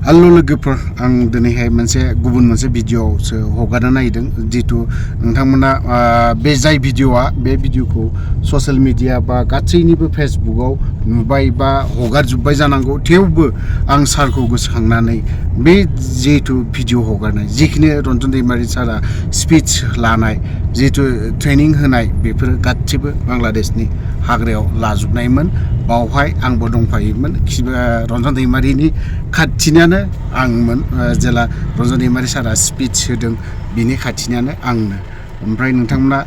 Hello लोगोफोर आं दिनैहाय गुबुन मोनसे भिडिअ'सो हगारनो नागिरदों जितु नोंथांमोना बे जाय भिडिअ'आ बे भिडिअ'खौ ससियेल मिडिया बा गासैनिबो फेसबुकआव नुबाय बा हगारजोब्बाय जानांगौ थेवबो आं सारखौ गोसोखांनानै बे जितु भिडिअ' हगारनाय जिखिनि रन्जन दैमारि सारा स्पिच लानाय जितु ट्रेनिं होनाय बेफोर गासिबो बांलादेशनि हाग्रायाव लाजोबनायमोन बावहाय आंबो दंफायोमोन रन्जन दैमारिनि खाथिनियानो आंमोन जेला रन्जन दैमारि सारा स्पिच होदों बिनि खाथिनियानो आंनो ओमफ्राय नोंथांमोना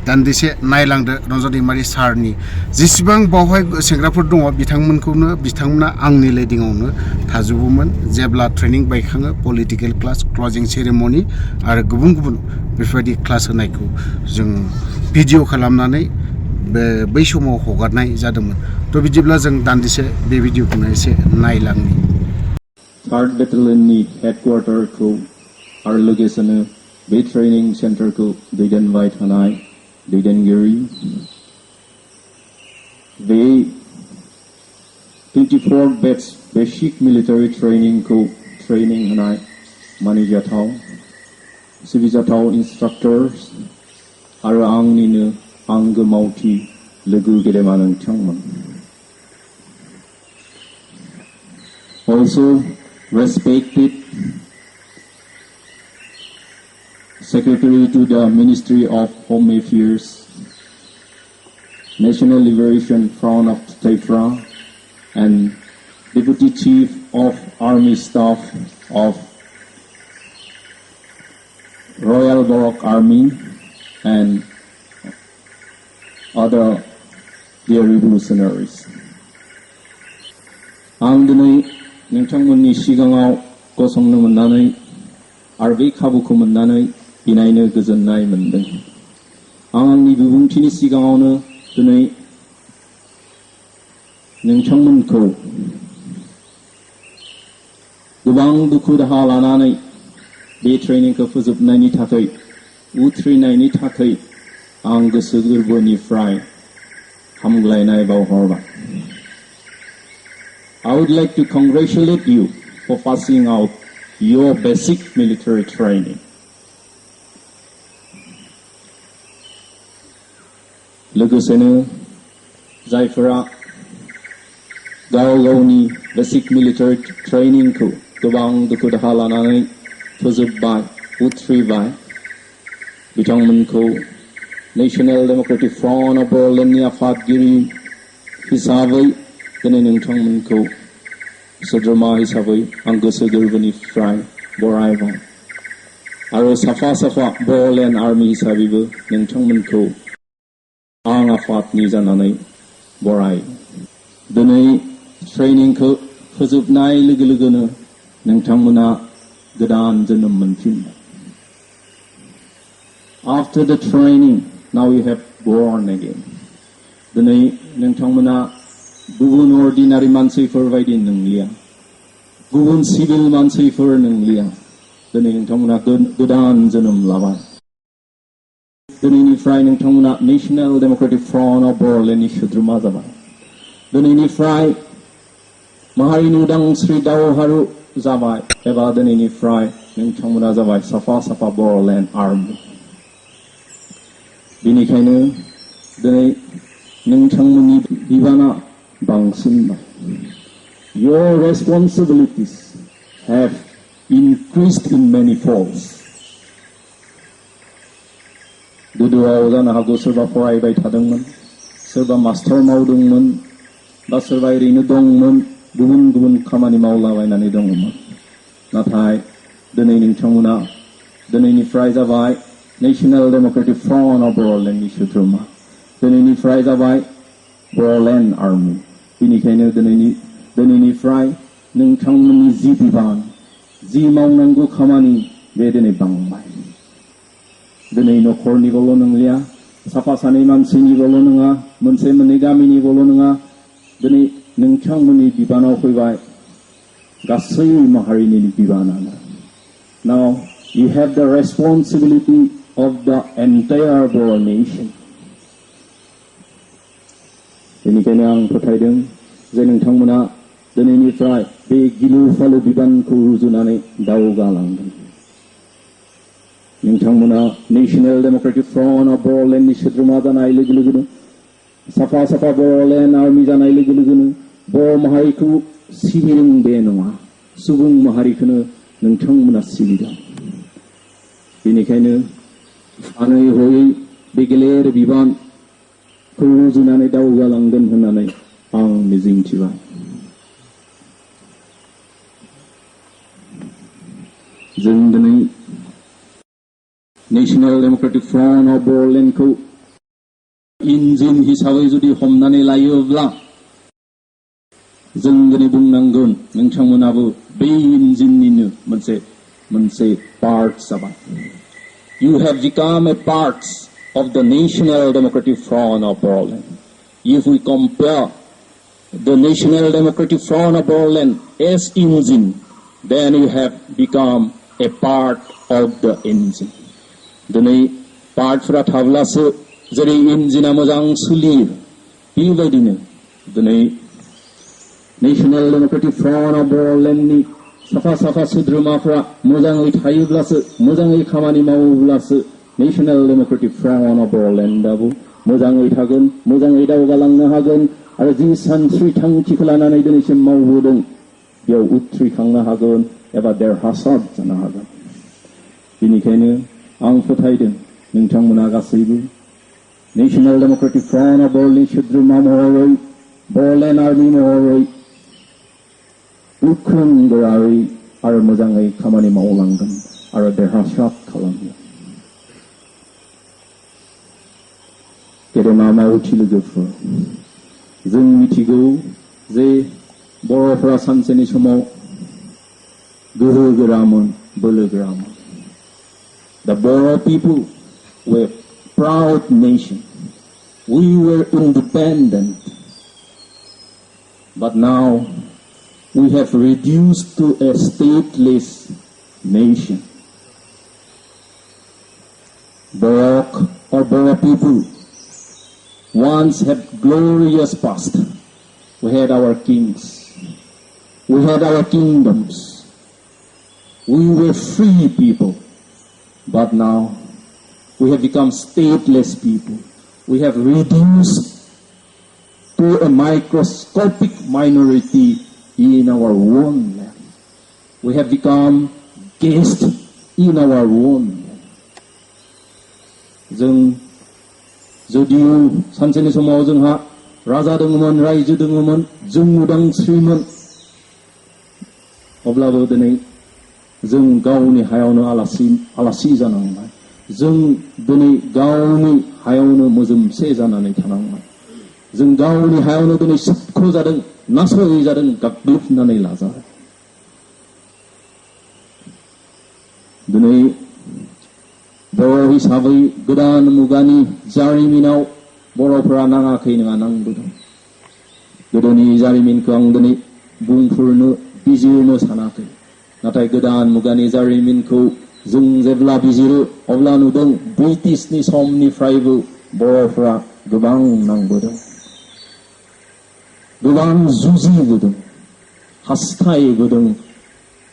दान्दिसे नायलांदो रन्जन दैमारि सारनि जेसेबां बावहाय सेंग्राफोर दङ बिथांमोना आंनि लेडिंआवनो थाजोबोमोन जेब्ला ट्रेनिं बायखाङो पलिटिकेल क्लास क्लजिं सेरेमनि आरो गुबुन गुबुन बेफोरबायदि क्लास होनायखौ जों भिडिअ' खालामनानै बै समाव हगारनाय जादोंमोन थ' बिदिब्ला जों दान्दिसे बे भिडिअ'खौनो एसे नायलांनि 3rd Battalionनि हेडक्वार्टारखौ आरो लोगोसेनो बे ट्रेनिं सेन्टारखौ दैदेनबाय थानाय दैदेनगिरि बे 24th Batch basic military ट्रेनिंखौ training होनाय मानिजाथाव सिबिजाथाव इन्सट्राक्टर्स आरो आंनिनो आंगो मावथि लोगो गेदेमा नोंथांमोन Also respected Secretary to the Ministry of Home Affairs, National Liberation Front of Taifra, and Deputy Chief of Army Staff of Royal Baroque Army, and other dear revolutionaries. आं दिनै नोंथांमोननि सिगाङाव गसंनो मोननानै आरो बे खाबुखौ मोननानै इनायनो गोजोननाय मोनदों आं आंनि बिबुंथिनि सिगाङावनो दिनै नोंथांमोनखौ गोबां दुखु दाहा लानानै बे ट्रेनिंखौ फोजोबनायनि थाखाय उथ्रिनायनि थाखाय आं गोसो गोरबोनिफ्राय हामग्लायनाय बावहरबाय I would like to congratulate you for passing out your basic military training. लोगोसेनो जायफोरा गाव-गावनि बेसिक मिलिटारि ट्रेनिंखौ गोबां दुखु दाहा लानानै फोजोबबाय उथ्रिबाय बिथांमोनखौ नेशनेल डेमोक्रेटिक फ्रन्ट अफ बर'लेण्डनि आफादगिरि हिसाबै दिनै नोंथांमोनखौ सोद्रोमा हिसाबै आं गोसो गोरबोनिफ्राय बरायबाय आरो साफा बर'लेण्ड आर्मि हिसाबैबो नोंथांमोनखौ आं आफादनि जानानै बराय दिनै ट्रेनिंखौ फोजोबनाय लोगो लोगोनो नोंथांमोना गोदान जोनोम मोनफिनबाय After the training now you have born again दिनै नोंथांमोना गुबुन अर्डिनारि मानसिफोर बायदि नंलिया गुबुन सिभिल मानसिफोर नंलिया दिनै नोंथांमोना गोदान जोनोम लाबाय दिनैनिफ्राय नोंथांमोना नेशनेल डेमोक्रेटिक फ्रन्ट अफ बर'लेण्डनि सोद्रोमा जाबाय दिनैनिफ्राय माहारिनि उदांस्रि दावहारु जाबाय एबा दिनैनिफ्राय नोंथांमोना जाबाय साफा बर'लेण्ड आर्मि बेनिखायनो दिनै नोंथांमोननि बिबाना बांसिनबाय Your responsibilities have increased in many folds. गोदोआव जानो हागौ सोरबा फरायबाय थादोंमोन सोरबा मास्टार मावदोंमोन बा सोरबा ओरैनो दंमोन गुबुन खामानि मावलाबायनानै दंमोन नाथाय दिनै नोंथांमोना दिनैनिफ्राय जाबाय नेशनेल डेमोक्रेटिक फ्रन्ट अफ बर'लेण्डनि सोद्रोमा दिनैनिफ्राय जाबाय बर'लेण्ड आर्मि बेनिखायनो दिनैनिफ्राय नोंथांमोननि जि बिबान जि मावनांगौ खामानि बे दिनै बांबाय दिनै न'खरनिल' नंलिया साफा सानै मानसिनिल' नङा मोनसे मोननै गामिनिल' नङा दिनै नोंथांमोननि बिबानाव फैबाय गासै माहारिनि बिबानानो Now you have the responsibility of the entire Boro nation बेनिखायनो आं फोथायदों जे नोंथांमोना दिनैनिफ्राय बे गिलु फालु बिबानखौ रुजुनानै दावगालांगोन। नोंथांमोना नेशनेल डेमोक्रेटिक फ्रन्ट अफ बर'लेण्डनि सोद्रोमा जानाय लोगो लोगोनो साफा साफा बर'लेण्ड आर्मि जानाय लोगो लोगोनो बर' माहारिखौ सिबिदों बे नङा, सुबुं माहारिखौनो नोंथांमोना सिबिदों। बेनिखायनो सानै हयै बे गेलेर बिबानखौ रुजुनानै दावगालांगोन होननानै आं मिजिंथिबाय। जों दिनै नेशनेल डेमोक्रेटिक फ्रन्ट अफ बर'लेण्डखौ इन्जिन हिसाबै जुदि हमनानै लायोब्ला जों दिनै बुंनांगोन नोंथांमोनाबो बे इन्जिननिनो मोनसे पार्ट जाबाय। You have become a part of the National Democratic Front of Boroland. If we compare the National Democratic Front of Boroland as engine, then you have become a part of the engine. दिनै पार्टफोरा थाब्लासो जेरै इन्जिना मोजां सोलियो, बेबायदिनो दिनै national democratic front of बर'लेण्डनि साफा साफा सोद्रोमाफ्रा मोजाङै थायोब्लासो, मोजाङै खामानि मावोब्लासो नेशनेल डेमोक्रेटिक फ्रन्ट अफ बर'लेण्डआबो मोजाङै थागोन, मोजाङै दावगालांनो हागोन आरो जि सानस्रि थांखिखौ लानानै दिनैसिम मावबोदों बेयाव उथ्रिखांनो हागोन एबा देरहासार जानो हागोन। बेनिखायनो आं फोथायदों नोंथांमोना गासैबो national democratic front of Boroland सोद्रोमा महरै, बर'लेण्ड आर्मि महरै गोख्रों गोरायै आरो मोजाङै खामानि मावलांगोन आरो देरहासार खालामगोन। गेदेमा मावथि लोगोफोर, जों मिथिगौ जे बर'फोरा सानसेनि समाव गोहो गोरामोन, बोलो गोरामोन। The Boro people were a proud nation. We were independent. But now we have reduced to a stateless nation. Boro people once had glorious past. We had our kings. We had our kingdoms. We were free people. But now we have become stateless people. We have reduced to a microscopic minority in our own land. We have become guests in our own land. जों जुदियो सानसेनि समाव जोंहा राजा दङमोन, रायजो दङमोन, जों उदांस्रिमोन, अब्लाबो दिनै जों गावनि हायावनो आलासि जानांबाय। जों दिनै गावनि हायावनो मोजोमसे जानानै थानांबाय। जों गावनि हायावनो दिनै सोबख' जादों, नासय जादों, गाग्लोबनानै लाजादों। दिनै बर' हिसाबै गोदान मुगानि जारिमिनाव बर'फोरा नाङाखै नङा, नांबोदों। गोदोनि जारिमिनखौ आं दिनै बुंफोरनो बिजिरनो सानाखै, नाथाय गोदान मुगानि जारिमिनखौ जों जेब्ला बिजिरो अब्ला नुदों ब्रिटिशनि समनिफ्रायबो बर'फोरा गोबां नांबोदों, गोबां जुजिबोदों, हास्थायबोदों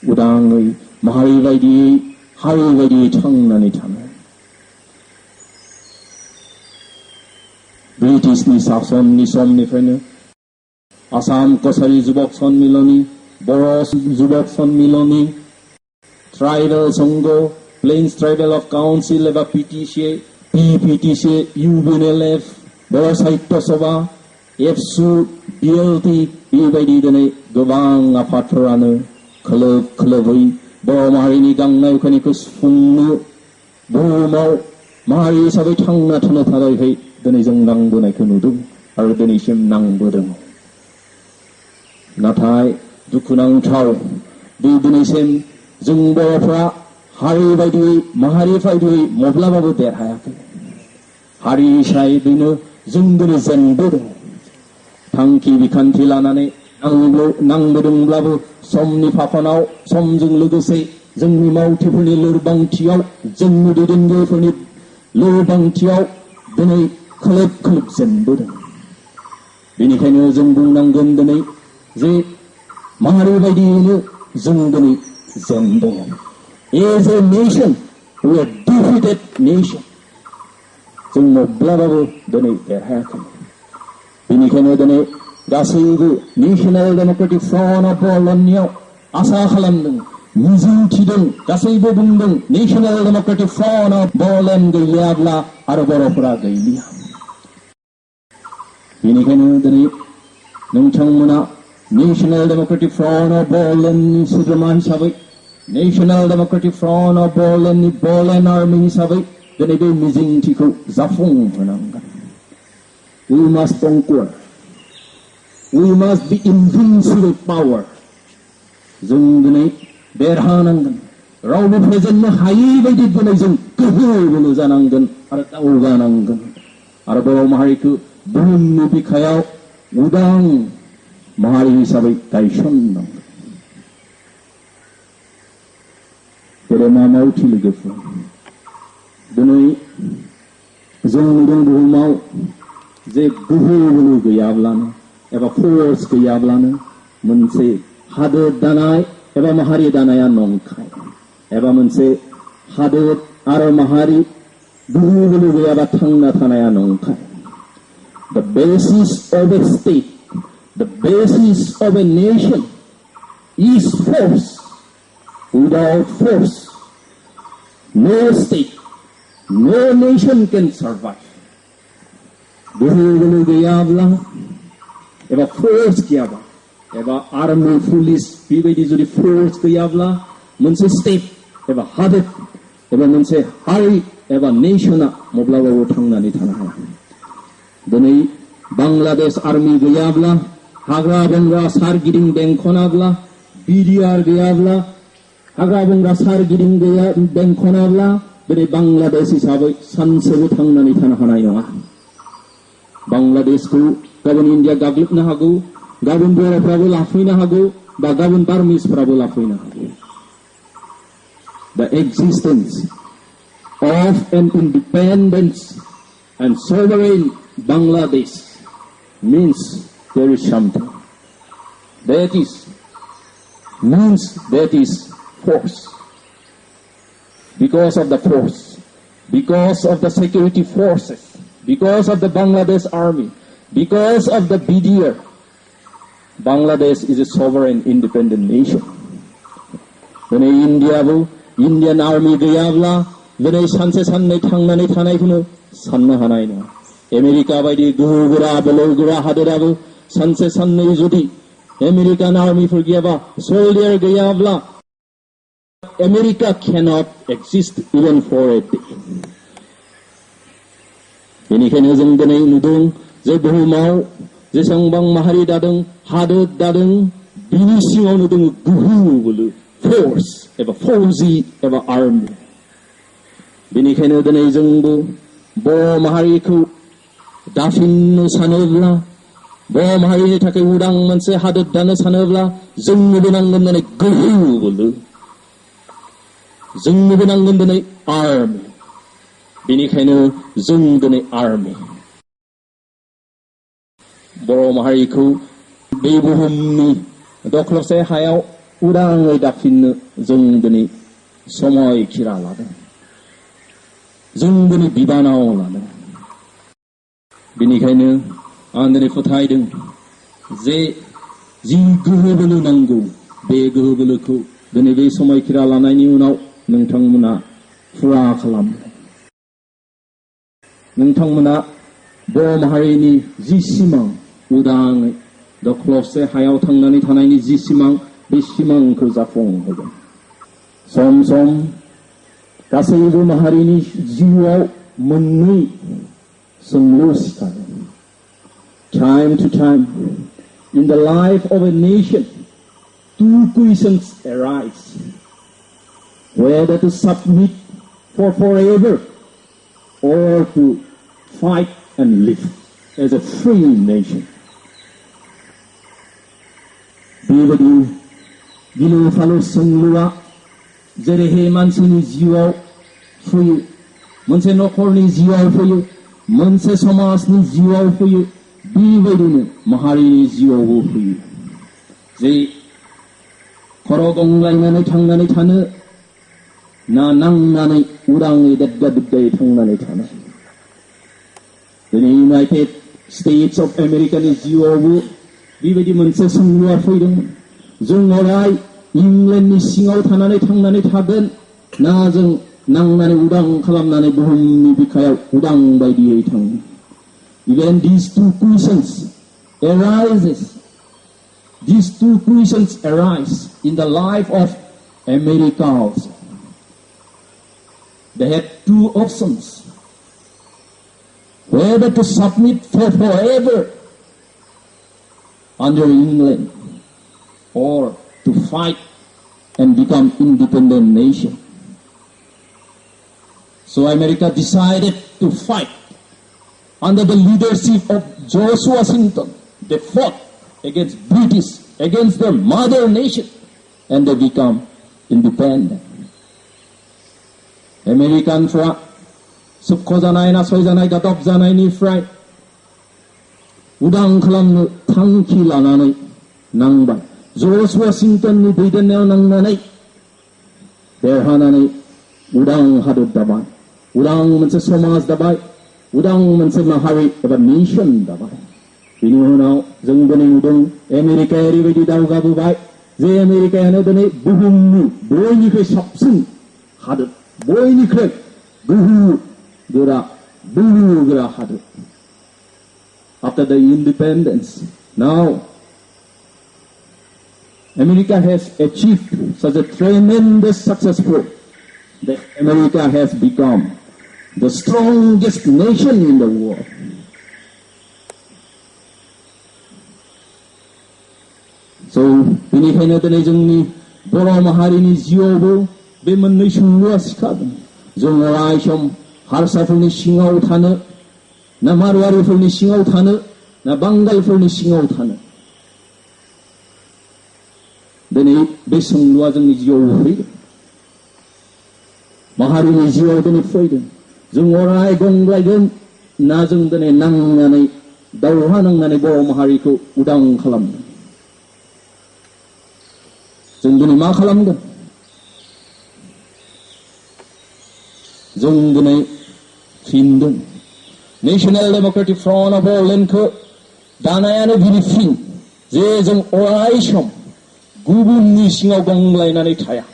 उदाङै माहारि बायदियै, हारि बायदियै थांनानै थानो। ब्रिटिशनि शासननि समनिफ्रायनो आसाम कसारी जुबक सन्मिलनी, बर' जुबक सन्मिलनी, ट्राइबेल संघ, प्लेन्स ट्राइबेल अफ काउन्सिल एबा PPTC, UNLF, बर' साहित्य सभा, एबसु, BLT बेबायदि दिनै गोबां आफादफोरानो खोलोब खोलोबै बर' माहारिनि गांनाय उखैनायखौ सुफुंनो बुहुमाव माहारि हिसाबै थांना थानो थाखाय दिनै जों नांबोनायखौ नुदों आरो दिनैसिम नांबोदों। नाथाय दुखुनांथाव दि दिनैसिम जों बर'फ्रा हारि बायदियै, माहारि बायदियै माब्लाबाबो देरहायाखै। हारि हिसाबैनो जों दिनै जेनबोदों। थांखि बिखान्थि लानानै नांबोदोंब्लाबो समनि फाखनाव, समजों लोगोसे जोंनि मावथिफोरनि लोरबांथियाव, जोंनि दैदेनगिरिफोरनि लोरबांथियाव दिनै खोलोब जेनबोदों। बेनिखायनो जों बुंनांगोन दिनै जे माहारि बायदियैनो जों दिनै जेनदों as a nation we are defeated nation जों माब्लाबाबो दिनै देरहायाखै बेनिखायनो दिनै गासैबो नेशनेल डेमोक्रेटिक फ्रन्ट अफ बर'नियाव आसा खालामदों मिजिं थिदों गासैबो बुंदों national democratic front of Bodoland गैयाब्ला आरो बर'फोरा गैलिया बेनिखायनो दिनै नोंथांमोना नेशनेल डेमोक्रेटिक फ्रन्ट अफ बर'लेण्डनि सोद्रोमा हिसाबै नेशनेल डेमोक्रेटिक फ्रन्ट अफ बर'लेण्डनि बर'लेण्ड आर्मि हिसाबै दिनै बे मिजिंथिखौ जाफुंहोनांगोन we must conquer we must be invincible power जों दिनै देरहानांगोन रावबो फेजेननो हायै बायदि दिनै जों गोहो बोलो जानांगोन आरो दावगानांगोन आरो बर' माहारिखौ बुहुमनि बिखायाव उदां माहारि हिसाबै गायसननांगोन गेदेमा मावथि लोगोफोर दिनै जों नुदों बुहुमाव जे गोहो बोलो गैयाब्लानो एबा फोर्स गैयाब्लानो मोनसे हादोर दानाय एबा माहारि दानाया नंखाय एबा मोनसे हादोर आरो माहारि गोहो बोलो गैयाबा थांना थानाया नंखाय the basis of a state the basis of a nation is force without force no state no nation can survive गोहो बोलो गैयाब्ला एबा फोर्स गैयाबा एबा आर्मि पुलिस बेबायदि जुदि फोर्स गैयाब्ला मोनसे स्टेट एबा हादोर एबा मोनसे हारि एबा नेशना माब्लाबाबो थांनानै थानो हाया दिनै बांलादेश आर्मि गैयाब्ला हाग्रा बंग्रा सारगिदिं बेंखनाब्ला बिडिआर गैयाब्ला हाग्रा बंग्रा सारगिदिं बेंखनाब्ला दिनै बांलादेश हिसाबै सानसेबो थांनानै थानो हानाय नङा बांलादेशखौ गाबोन इन्डिया गाग्लोबनो हागौ गाबोन बर'फ्राबो लाफैनो हागौ बा गाबोन बार्मिसफ्राबो लाफैनो हागौ The existence of an independent and sovereign Bangladesh means there is something that is force because of the force because of the security forces because of the Bangladesh army because of the BDR Bangladesh is a sovereign independent nation when Indian army गैयाब्ला दिनै सानसे साननै थांनानै थानायखौनो साननो हानाय नङा America बायदि गोहोगोरा बोलोगोरा हादोराबो सानसे साननै जुदि आमेरिकान आर्मिफोर गैयाबा सोल्डियार गैयाब्ला America cannot exist even for a day बेनिखायनो जों दिनै नुदों जे बुहुमाव जेसेबां माहारि दादों हादोर दादों बिनि सिङाव नुदों गोहो बोलो फोर्स एबा फौजि एबा आर्मि बेनिखायनो दिनै जोंबो बर' माहारिखौ दाफिननो सानोब्ला बर' माहारिनि थाखाय उदां मोनसे हादोर दानो सानोब्ला जोंनोबो नांगोन दिनै गोहो बोलो जोंनोबो नांगोन दिनै आर्मि बेनिखायनो जों दिनै आर्मि बर' माहारिखौ बे बुहुमनि दख्लबसे हायाव उदाङै दाफिननो जों दिनै समय खिरा लादों जों दिनै बिबानाव लादों बेनिखायनो आं दिनै फोथायदों जे जि गोहो बोलो नांगौ बे गोहो बोलोखौ दिनै बे समय खिरा लानायनि उनाव नोंथांमोना फुरा खालामदों नोंथांमोना बर' माहारिनि जि सिमां उदाङै दख्लबसे हायाव थांनानै थानायनि जि सिमां बे सिमांखौ जाफुंहोगोन सम सम गासैबो माहारिनि जिउआव मोननै सोंलु सिखारो time to time in the life of a nation two questions arise whether to submit for forever or to fight and live as a free nation बेबायदि गिलु फालु सोंलुआ जेरैहाय मानसिनि जिउआव फैयो मोनसे नखरनि जिउआव फैयो मोनसे समाजनि जिउआव फैयो बेबायदिनो माहारिनि जिउआवबो फैयो जे खर' गंग्लायनानै थांनानै थानो ना नांनानै उदाङै देदगा दुबगायै थांनानै थानो दिनै इउनाइटेड स्टेट्स अफ आमेरिकानि जिउआवबो बेबायदि मोनसे सोंलुआ फैदोंमोन जों अराय इंलेन्डनि सिङाव थानानै थांनानै थागोन ना जों नांनानै उदां खालामनानै बुहुमनि बिखायाव उदां बायदियै थाङो Even these two questions arise in the life of America also. They had two options. Whether to submit for forever under England or to fight and become independent nation. So America decided to fight. Under the leadership of George Washington, they fought against British, against their mother nation, and they become independent. Americanफ्रा सुख जानाय नासय जानाय गादब जानायनिफ्राय उदां खालामनो थांखि लानानै नांबाय George वाशिंटननि दैदेननायाव नांनानै देरहानानै उदां हादर दाबाय उदां मोनसे समाज दाबाय उदां मोनसे माहारि एबा नेशन दाबाय बिनि उनाव जों दिनै नुदों आमेरिकाया ओरैबायदि दावगाबोबाय जे आमेरिकायानो दिनै बुहुमनि बयनिख्रुइ साबसिन हादोर बयनिख्रुइ बोलो गोरा हादोर after the independence now America has achieved such a tremendous successful that America has become the strongest nation in the world. So, बेनिखायनो दिनै जोंनि बर' माहारिनि जिउआवबो बे मोननै सोंलुआ सिखारदों जों अराय सम हारसाफोरनि सिङाव थानो ना मारवारिफोरनि सिङाव थानो ना बांगालफोरनि सिङाव थानो दिनै बे सोंलुआ जोंनि जिउआव फैदों माहारिनि जिउआव दिनै फैदों जों अराय गंग्लायगोन ना जों दिनै नांनानै दावहा नांनानै बर' माहारिखौ उदां खालामगोन जों दिनै मा खालामगोन जों दिनै फिनदों नेशनेल डेमोक्रेटिक फ्रन्ट अफ आयारलेन्डखौ दानायानो बिनि फिन जे जों अराय सम गुबुननि सिङाव गंग्लायनानै थाया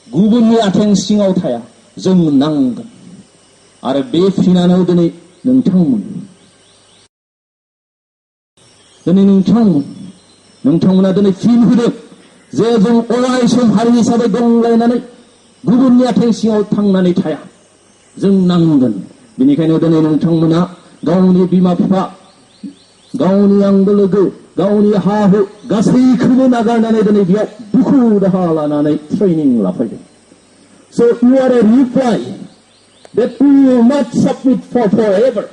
गुबुननि आथिं सिङाव थाया जों नांगोन आरो बे फिनानो दिनै नोंथांमोना दिनै फिन होदों जे जों अराय सम हारि हिसाबै गंग्लायनानै गुबुननि आथिं सिङाव थांनानै थाया जों नांगोन बेनिखायनो दिनै नोंथांमोना गावनि बिमा बिफा गावनि आंगो लोगो गावनि हा हु गासैखौबो नागारनानै दिनै बेयाव दुखु दाहा लानानै training लाफैदों So you are a reply that you will not submit for forever.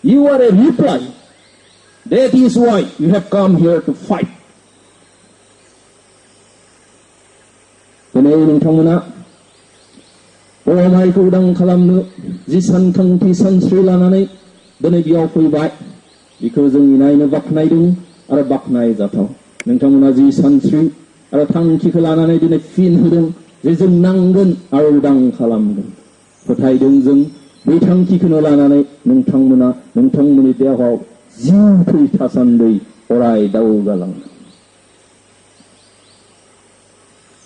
You are a reply. That is why you have come here to fight. दिनै नोंथांमोना बर' माहारिखौ उदां खालामनो जि सानखांथि सानस्रि लानानै दिनै बेयाव फैबाय बेखौ जों नायनो बाख्नायदों आरो बाख्नायजाथाव नोंथांमोना जि सानस्रि आरो थांखिखौ लानानै दिनै फिन होदों जे जों नांगोन आरो उदां खालामगोन फोथायदों जों बे थांखिखौनो लानानै नोंथांमोना नोंथांमोननि देहायाव जिउ थै थासान्दै अराय दावगालांगोन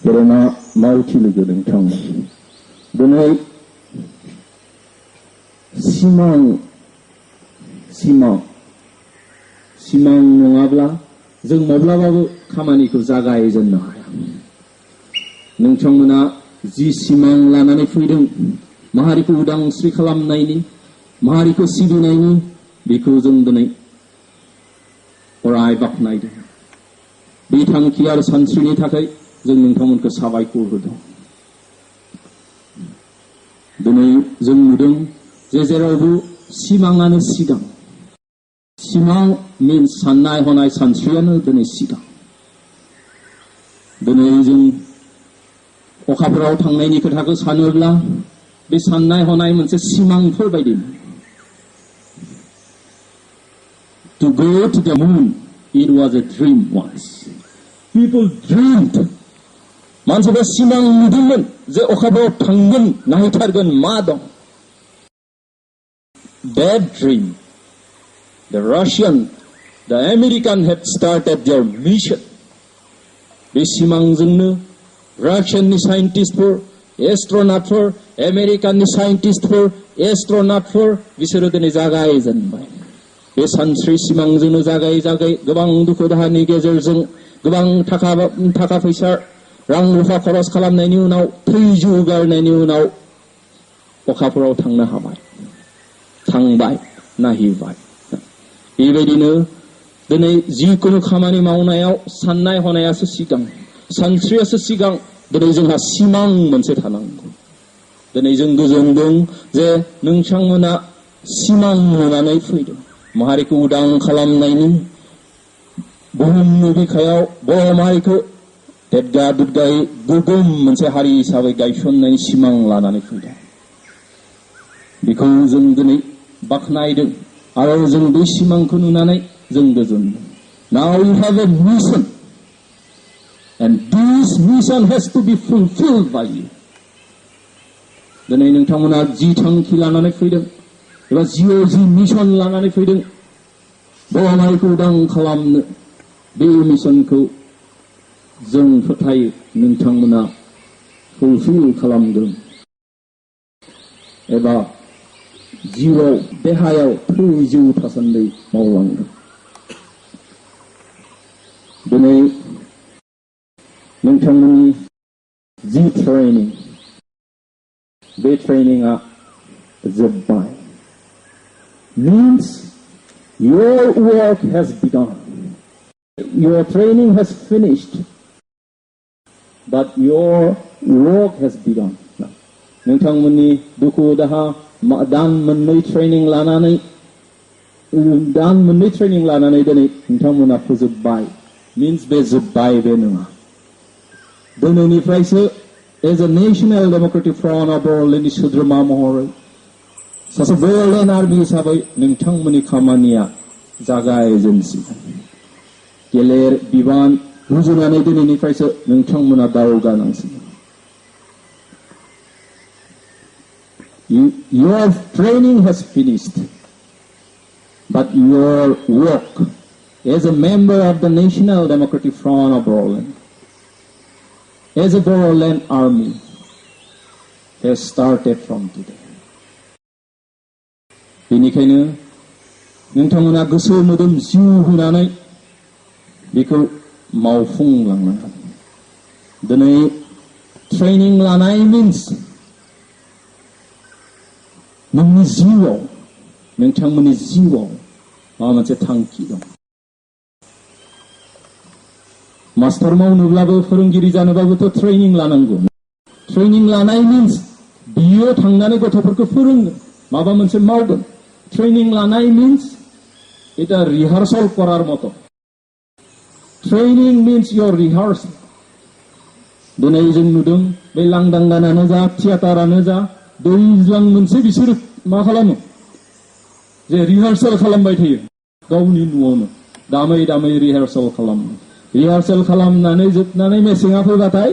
गेदेमा मावथि लोगो नोंथांमोन दिनै सिमां नङाब्ला जों माब्लाबाबो खामानिखौ जागायजेननो हाया नोंथांमोना जि सिमां लानानै फैदों माहारिखौ उदांस्रि खालामनायनि माहारिखौ सिबिनायनि बेखौ जों दिनै अराय बाख्नायदों बे थांखि आरो सानस्रिनि थाखाय जों नोंथांमोनखौ साबायखर होदों दिनै जों नुदों जे जेरावबो सिमाङानो सिगां सिमां मिन्स साननाय हनाय सानस्रियानो दिनै सिगां दिनै जों अखाफोराव थांनायनि खोथाखौ सानोब्ला बे साननाय हनाय मोनसे सिमांफोर बायदि To go to the moon, it was a dream once. People dreamed. मानसिफ्रा सिमां नुदोंमोन जे अखाफोराव थांगोन नायथारगोन मा दं. That dream, the Russian, the American had started their mission. बे सिमांजोंनो रासियाननि साइन्टिस्टफोर, एस्ट्र'नटफोर, आमेरिकाननि साइन्टिस्टफोर, एस्ट्र'नटफोर बिसोरो दिनै जागायजेनबाय. बे सानस्रि सिमांजोंनो जागायै जागायै गोबां दुखु दाहानि गेजेरजों गोबां थाखा फैसा रां रुफा खरस खालामनायनि उनाव थैजौ गारनायनि उनाव अखाफोराव थांनो हाबाय. थांबाय नायहैबाय. बेबायदिनो दिनै जिखुनु खामानि मावनायाव साननाय हनायासो सिगां, सानस्रियासो सिगां. दिनै जोंहा सिमां मोनसे थानांगौ. दिनै जों गोजोनदों जे नोंथांमोना सिमां नुनानै फैदों. माहारिखौ उदां खालामनायनि, बुहुमनि बिखायाव बर' माहारिखौ देदगा दुदगायै गोगोम मोनसे हारि हिसाबै गायसननायनि सिमां लानानै फैदों. बेखौ जों दिनै बाख्नायदों आरो जों बे सिमांखौ नुनानै जों गोजोनदों. Now you have a mission, and this mission has to be fulfilled by you. दिनै नोंथांमोना जि थांखि लानानै फैदों एबा जिउआव जि मिशन लानानै फैदों बर' माहारिखौ उदां खालामनो, बे मिशनखौ जों फोथायो नोंथांमोना फुलफिल खालामगोन एबा जिउआव देहायाव थैजौ थासान्दै मावलांगोन. दिनै नोंथांमोननि जि ट्रेनिं, बे ट्रेनिंआ जोब्बाय. Means your work has begun. Your training has finished, but your work has begun. नोंथांमोननि दुखु दाहा दान मोननै ट्रेनिं लानानै दिनै नोंथांमोना फोजोबबाय. Means बे जोब्बाय बे नङा. दिनैनिफ्रायसो as a national democratic front of बर'लेण्डनि सोद्रोमा महरै सासे बर'लेण्ड आर्मि हिसाबै नोंथांमोननि खामानिया जागायजेनसिगोन. गेलेर बिबान रुजुनानै दिनैनिफ्रायसो नोंथांमोना दावगानांसिगोन. Your training has finished, but your work as a member of the National Democratic Front of Boroland, as a Boroland Army, has started from today. बेनिखायनो नोंथांमोना गोसो मोदोम जिउ होनानै बेखौ मावफुंलांनांगोन. दिनै ट्रेनिं लानाय मिन्स नोंनि जिउआव, नोंथांमोननि जिउआव माबा मोनसे थांखि दं. मास्टार मावनोब्लाबो, फोरोंगिरि जानोबाबोथ' ट्रेनिं लानांगौ. ट्रेनिं लानाय मिन्स बियो थांनानै गथ'फोरखौ फोरोंगोन, माबा मोनसे मावगोन. ट्रेनिं लानाय मिन्स এটা রিহার্সাল করার মতো. Training means your rehearsal. दिनै जों नुदों बे लांदां गानानो जा, थियाटारानो जा, दैज्लां मोनसे बिसोरो मा खालामो जे रिहार्सेल खालामबाय थायो. गावनि न'आवनो दामै दामै रिहार्सेल खालामो. रिहार्सेल खालामनानै जोबनानै मेसेङा फैबाथाय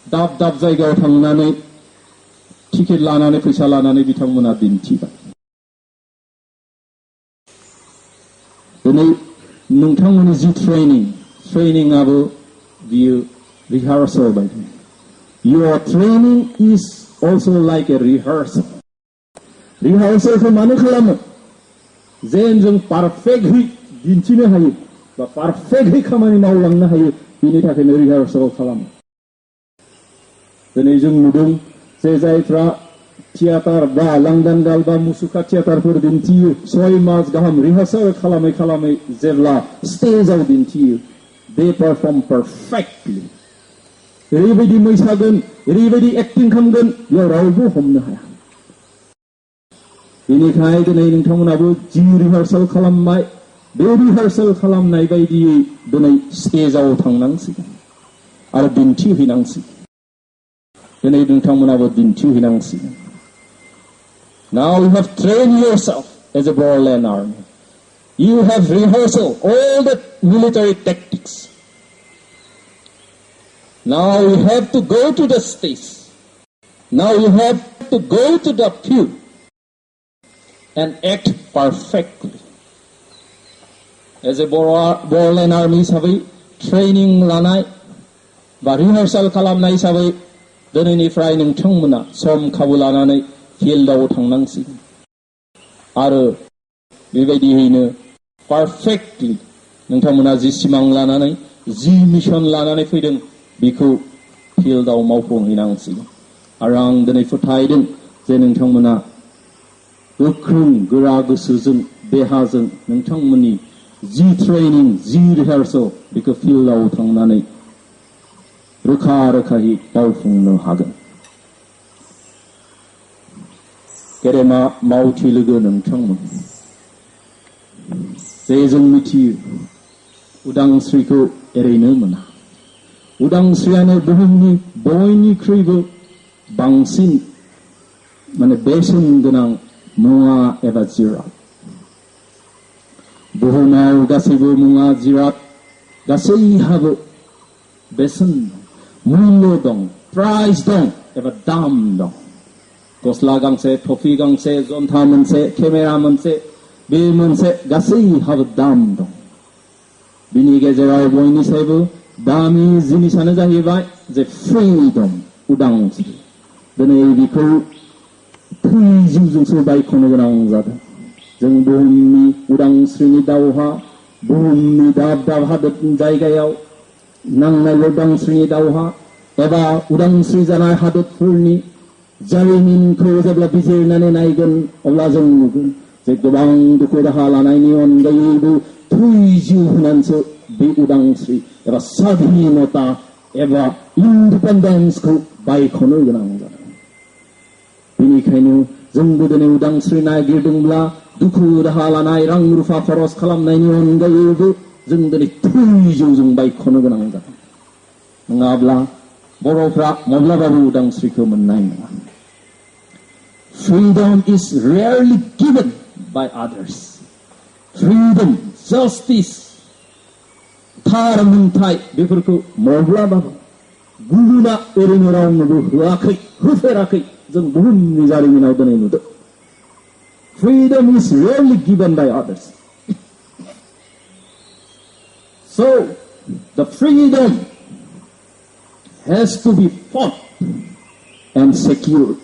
दाब दाब जायगायाव थांनानै टिकेट लानानै फैसा लानानै बिथांमोना दिन्थिबाय. दिनै नोंथांमोननि जि ट्रेनिंआबो बियो रिहार्सेल बायदि. Your training is also like a rehearsal. रिहार्सेलखौ मानो खालामो? जेन जों पारफेक्टहै दिन्थिनो हायो बा पारफेक्टहै खामानि मावलांनो हायो, बेनि थाखायनो रिहार्सेल खालामो. दिनै जों नुदों जे जायफ्रा थियाटार बा लांदां गाल बा मुसुखा थियाटारफोर दिन्थियो, 6 मास गाहाम रिहार्सेल खालामै खालामै जेब्ला स्टेजाव दिन्थियो, दे पारफर्म पारफेक्टलि. ओरैबायदि मोसागोन, ओरैबायदि एक्टिं खालामगोन, बेयाव रावबो हमनो हाया. बेनिखायनो दिनै नोंथांमोनाबो जि रिहार्सेल खालामबाय, बे रिहार्सेल खालामनाय बायदियै दिनै स्टेजाव थांनांसिगोन आरो दिन्थिहैनांसिगोन. दिनै नोंथांमोनाबो दिन्थिहैनांसिगोन. Now you have trained yourself as a Boroland Army. You have rehearsed all the military tactics. Now you have to go to the stage. Now you have to go to the field and act perfectly. As a Borland Army हिसाबै training लानाय बा rehearsal खालामनाय हिसाबै दिनैनिफ्राय नोंथांमोना सम खाबु लानानै फिल्डआव थांनांसिगोन आरो बेबायदियैनो perfectly नोंथांमोना जि सिमां लानानै जि मिशन लानानै फैदों बेखौ फिल्डआव मावफुंहैनांसिगोन आरो आं दिनै फोथायदों जे नोंथांमोना गोख्रों गोरा गोसोजों देहाजों नोंथांमोननि जि ट्रेनिं जि रिहार्सल बेखौ फिल्डआव थांनानै रोखा रोखायै मावफुंनो हागोन गेदेमा मावथि लोगो नोंथांमोन जे जों मिथियो उदांस्रिखौ एरैनो मोना उदांस्रियानो बुहुमनि बयनिख्रुइबो बांसिन बेसेन गोनां मुवा एबा जिराद बुहुमाव गासैबो मुवा जिराद गासैहाबो बेसेन मुल्य दं प्राइस दं एबा दाम दं गस्ला गांसे टफि गांसे जन्था मोनसे केमेरा मोनसे बे मोनसे गासैहाबो दाम दं बिनि गेजेराव बयनिसायबो दामि जिनिसानो जाहैबाय जे फ्रीडम उदांस्रि दिनै बेखौ थैजिउजोंसो बायख'नो गोनां जादों जों बुहुमनि उदांस्रिनि दावहा बुहुमनि दाब दाब हादोर जायगायाव नांनाय उदांस्रिनि दावहा एबा उदांस्रि जानाय हादोरफोरनि जारिमिनखौ जेब्ला बिजिरनानै नायगोन अब्ला जों नुगोन जे गोबां दुखु दाहा लानायनि अनगायैबो थैजिउ होनानैसो बे उदांस्रि एबा स्वाधीनता एबा इन्डिपेन्डेन्सखौ बायख'नो गोनां जादों बेनिखायनो जोंबो दिनै उदांस्रि नागिरदोंब्ला दुखु दाहा लानाय रां रुफा खरस खालामनायनि अनगायैबो जों दिनै थैजिउजों बायख'नो गोनां जादों नङाब्ला बर'फ्रा माब्लाबाबो उदांस्रिखौ मोननाय नङा Freedom is rarely given by others. Freedom, justice, थार मोनथाय बेफोरखौ माब्लाबाबो गुबुना ओरैनो रावनोबो होआखै होफेराखै जों बुहुमनि जारिमिनाव दिनै नुदों Freedom is rarely given by others. So, the freedom has to be fought and secured.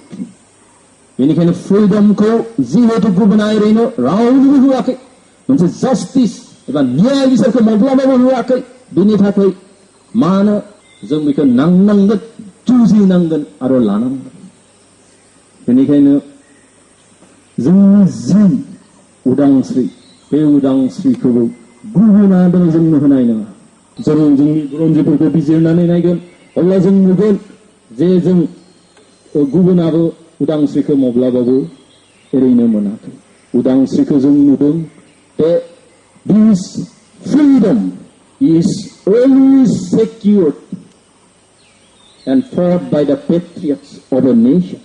बेनिखायनो फ्रीडमखौ जिहेतु गुबुना ओरैनो रावनोबो होआखै मोनसे जास्टिस एबा न्याय बिसारखौ माब्लाबाबो होआखै बेनि थाखाय मानो जों बेखौ नांनांगोन जुजिनांगोन आरो लानांगोन बेनिखायनो जोंनि जि उदांस्रि बे उदांस्रिखौबो गुबुना दिनै जोंनो होनाय नङा जों जोंनि बुरन्जिफोरखौ बिजिरनानै नायगोन अब्ला जों नुगोन जे जों गुबुनाबो उदांस्रिखौ माब्लाबाबो एरैनो मोनाखै उदांस्रिखौ जों नुदों बे this freedom is always secured and fought by the patriots of a nation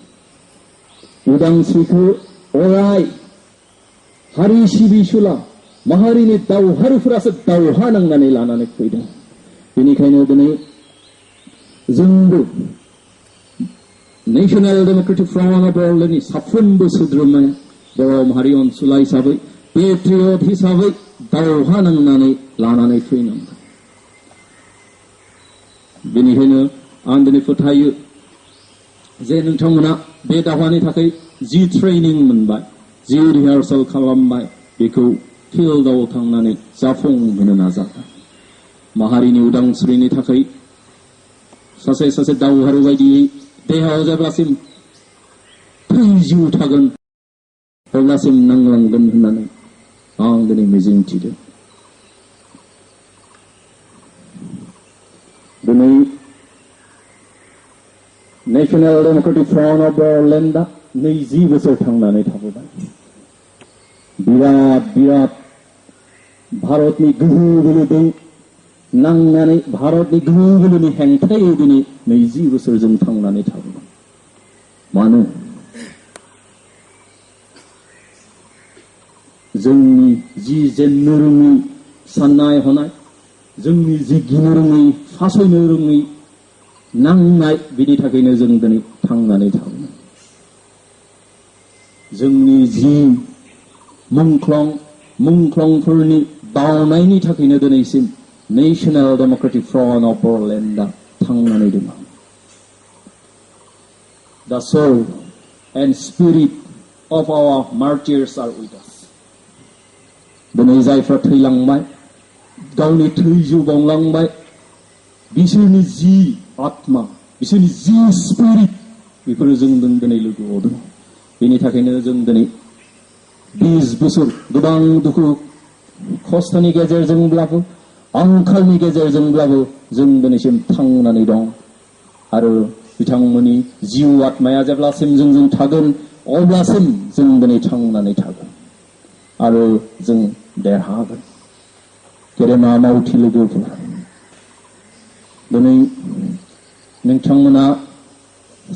उदांस्रिखौ अराय हारि सिबिसुला माहारिनि दावहारुफोरासो दावहा नांनानै लानानै फैदों बेनिखायनो दिनै जोंबो नेशनेल डेमोक्रेटिक फ्रन्ट अफ बर'लेण्डनि साफ्रोमबो सोद्रोमाया बर' माहारि अनसुला हिसाबै पेट्रियट हिसाबै दावहा नांनानै लानानै फैनांगोन बेनिखायनो आं दिनै फोथायो जे नोंथांमोना बे दावहानि थाखाय जि ट्रेनिं मोनबाय जि रिहार्सेल खालामबाय बेखौ फिल्डआव थांनानै जाफुंहोनो नाजागोन माहारिनि उदांस्रिनि थाखाय सासे दावहारु बायदियै देहायाव जेब्लासिम थैजिउ थागोन अब्लासिम नांलांगोन होननानै आं दिनै मिजिंथिदों दिनै नेशनेल डेमोक्रेटिक फ्रन्ट अफ बर'लेण्डआ 20 बोसोर थांनानै थाबोबाय बिराद भारतनि गोहो बोलोजों नांनानै भारतनि गोहो बोलोनि हेंथायै दिनै 20 बोसोर जों थांनानै थाबोबाय मानो जोंनि जि जेननो रोङै साननाय हनाय जोंनि जि गिनो रोङै फासयनो रोङै नांनाय बिनि थाखायनो जों दिनै थांनानै थागोन जोंनि जि मुंख्लंफोरनि बावनायनि थाखायनो दिनैसिम नेशनेल डेमोक्रेटिक फ्रन्ट अफ बर'लेण्डआ थांनानै दङ The soul and spirit of our martyrs are with us. दिनै जायफ्रा थैलांबाय गावनि थैजौ बावलांबाय बिसोरनि जि आत्मा बिसोरनि जि स्पिरिट बेफोरो जों दिनै लोगोआव दङ बेनि थाखायनो जों दिनै 20 बोसोर गोबां दुखु खस्थ'नि गेजेरजोंब्लाबो आंखालनि गेजेरजोंब्लाबो जों दिनैसिम थांनानै दं आरो बिथांमोननि जिउ आत्माया जेब्लासिम जोंजों थागोन अब्लासिम जों दिनै थांनानै थागोन आरो जों देरहागोन गेदेमा मावथि लोगोफोर दिनै नोंथांमोना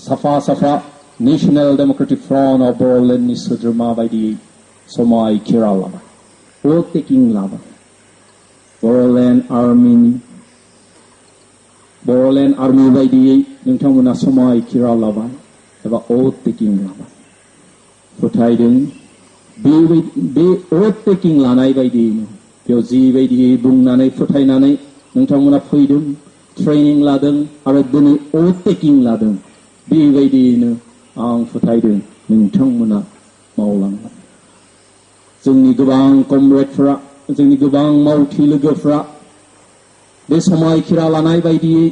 साफा नेशनेल डेमोक्रेटिक फ्रन्ट अफ बर'लेण्डनि सोद्रोमा बायदियै समायखिरा लाबाय भट टेकिं लाबाय बर'लेण्ड आर्मि बायदियै नोंथांमोना समायखिरा लाबाय एबा भट टेकिं लाबाय फोथायदों बे भट टेकिं लानाय बायदियैनो बेयाव जिबायदियै बुंनानै फोथायनानै नोंथांमोना फैदों ट्रेनिं लादों आरो दिनै भट टेकिं लादों बेबायदियैनो आं फोथायदों नोंथांमोना मावलांगोन जोंनि गोबां कमरेडफोरा जोंनि गोबां मावथि लोगोफ्रा बे समायखिरा लानाय बायदियै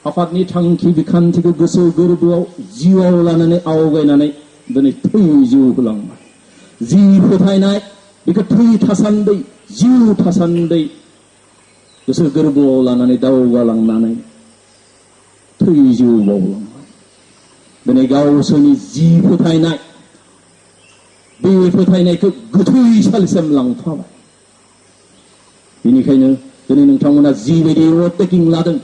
आफादनि थांखि बिखान्थिखौ गोसो गोरबोआव जिउआव लानानै आवगायनानै दिनै थै जिउ होलांबाय जि फोथायनाय बेखौ थै थासान्दै जिउ थासान्दै गोसो गोरबोआव लानानै दावगालांनानै थै जिउ बावलांबाय दिनै गावसोरनि जि फोथायनाय बे फोथायनायखौ गोथैसालिसिम लांफाबाय बेनिखायनो दिनै नोंथांमोना जिबायदि भट टेकिं लादों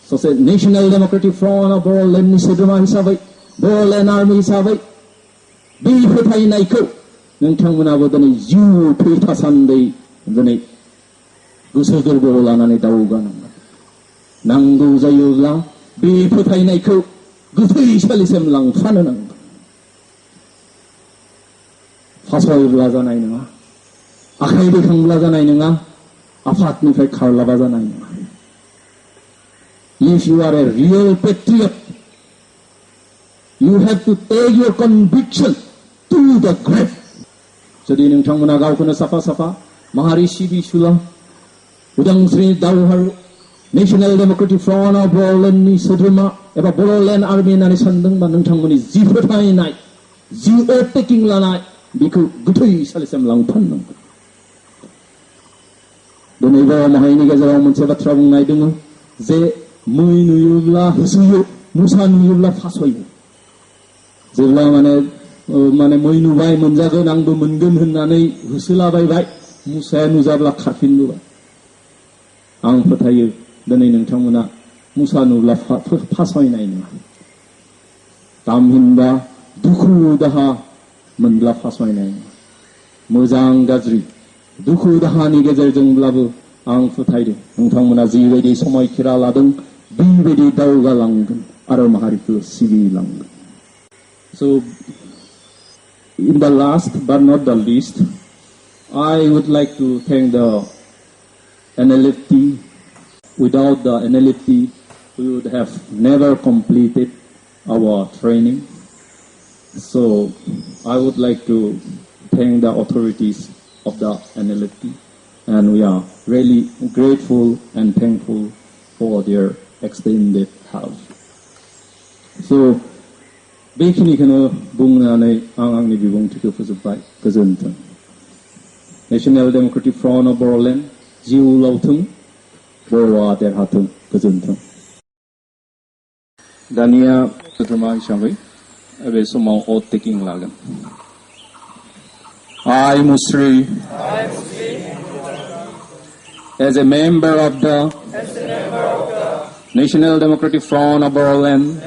सासे नेशनेल डेमोक्रेटिक फ्रन्ट अफ बर'लेण्डनि सोद्रोमा हिसाबै बर'लेण्ड आर्मि हिसाबै बे फोथायनायखौ नोंथांमोनाबो दिनै जिउ थै थासान्दै दिनै गोसो गोरबोआव लानानै दावगानांगोन नांगौ जायोब्ला बे फोथायनायखौ गोथैसालिसिम लांफानो नांगोन फासयब्ला जानाय नङा आखाइ दैखांब्ला जानाय नङा आफादनिफ्राय खारलाबा जानाय नङा If you are a real patriot, you have to take your conviction to the grave. जुदि नोंथांमोना गावखौनो साफा माहारि सिबिसुला उदांस्रि दावहारु नेशनेल डेमोक्रेटिक फ्रन्ट अफ बर'लेण्डनि सोद्रोमा एबा बर'लेण्ड आर्मि होननानै सानदोंबा नोंथांमोननि जि फोथायनाय जि भट टेकिं लानाय बेखौ गोथैसालिसिम लांफानांगोन दिनै बर' माहारिनि गेजेराव मोनसे बाथ्रा बुंनाय दङ जे मै नुयोब्ला होसोयो मुसा नुयोब्ला फासयो जेब्ला माने मै नुबाय मोनजागोन आंबो मोनगोन होननानै होसोलाबायबाय मुसाया नुजाब्ला खारफिनबोबाय आं फोथायो दिनै नोंथांमोना मुसा नुब्ला फासयनाय नङा तामहिनबा दुखु दाहा मोनब्ला फासयनाय नङा मोजां गाज्रि दुखु दाहानि गेजेरजोंब्लाबो आं फोथायदों नोंथांमोना जिबायदि समायखिरा लादों बेबायदि दावगालांगोन आरो माहारिखौ सिबिलांगोन So in the last but not the least I would like to thank the NLFT without the NLFT we would have never completed our training so I would like to thank the authorities of the NLFT and we are really grateful and thankful for their extended help. So, बेखिनिखौनो बुंनानै आं आंनि बिबुंथिखौ फोजोबबाय गोजोन्थों National democratic front of Boroland जिउ लावथों बर'आ देरहाथों गोजोन्थों दानिया सोद्रोमा हिसाबै बे समाव भट टेकिं लागोन I Musri as a member of the National Democratic Front of Boroland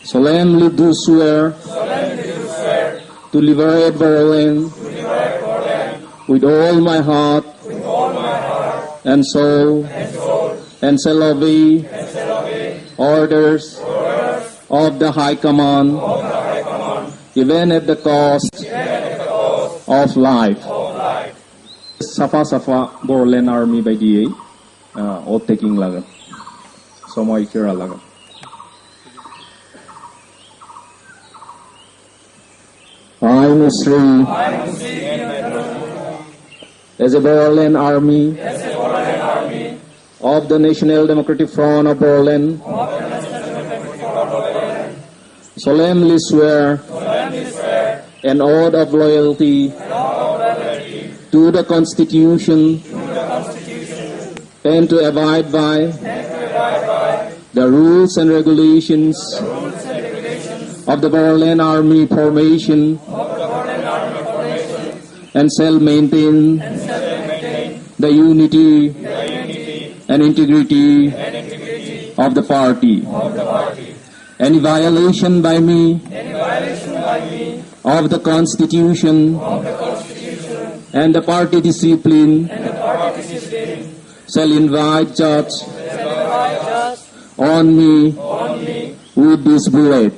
solemnly do swear to liberate Boroland with all my heart and soul and shall obey orders of the High Command, even at the cost of life. Safa Borderland Army by DA, oath taking lagan. Somoy kira lagan. I, Muslim, as a Borderland Army of the National Democratic Front of Borderland, solemnly swear an oath of loyalty to the Constitution and to abide by the rules and regulations of the Borderland Army formation and shall maintain the unity and integrity of the party. Any violation by me of the Constitution and the party discipline shall invite judge on me with this bullet.